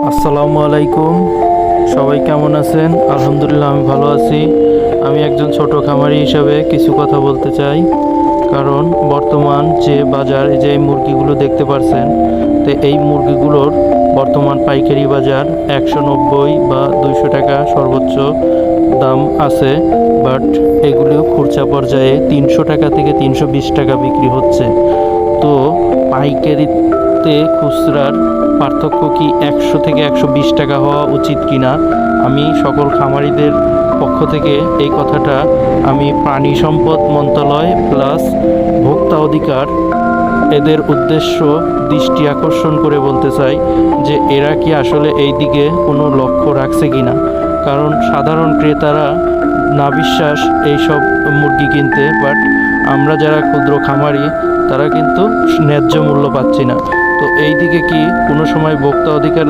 আসসালামু আলাইকুম। সবাই কেমন আছেন? আলহামদুলিল্লাহ আমি ভালো আছি। আমি একজন ছোট খামারি হিসাবে কিছু কথা বলতে চাই। কারণ বর্তমান যে বাজার, এই যে এই মুরগিগুলো দেখতে পারছেন, তো এই মুরগিগুলোর বর্তমান পাইকারি বাজার 190 বা 200 টাকা সর্বোচ্চ দাম আছে। বাট এগুলিও খুচরা পর্যায়ে 300 টাকা থেকে 320 টাকা বিক্রি হচ্ছে। তো পাইকারিতে খুচরার পার্থক্য কি 100 থেকে 120 টাকা হওয়া উচিত কিনা, আমি সকল খামারিদের পক্ষ থেকে এই কথাটা আমি প্রাণী সম্পদ মন্ত্রণালয় প্লাস ভোক্তা অধিকার এদের উদ্দেশ্য দৃষ্টি আকর্ষণ করে বলতে চাই যে এরা কি আসলে এই দিকে কোনো লক্ষ্য রাখছে কিনা। কারণ সাধারণ ক্রেতারা না বিশ্বাস এইসব মুরগি কিনতে, বাট আমরা যারা ক্ষুদ্র খামারি তারা কিন্তু ন্যায্য মূল্য পাচ্ছি না। তো এই দিকে কি কোনো সময় ভোক্তা অধিকার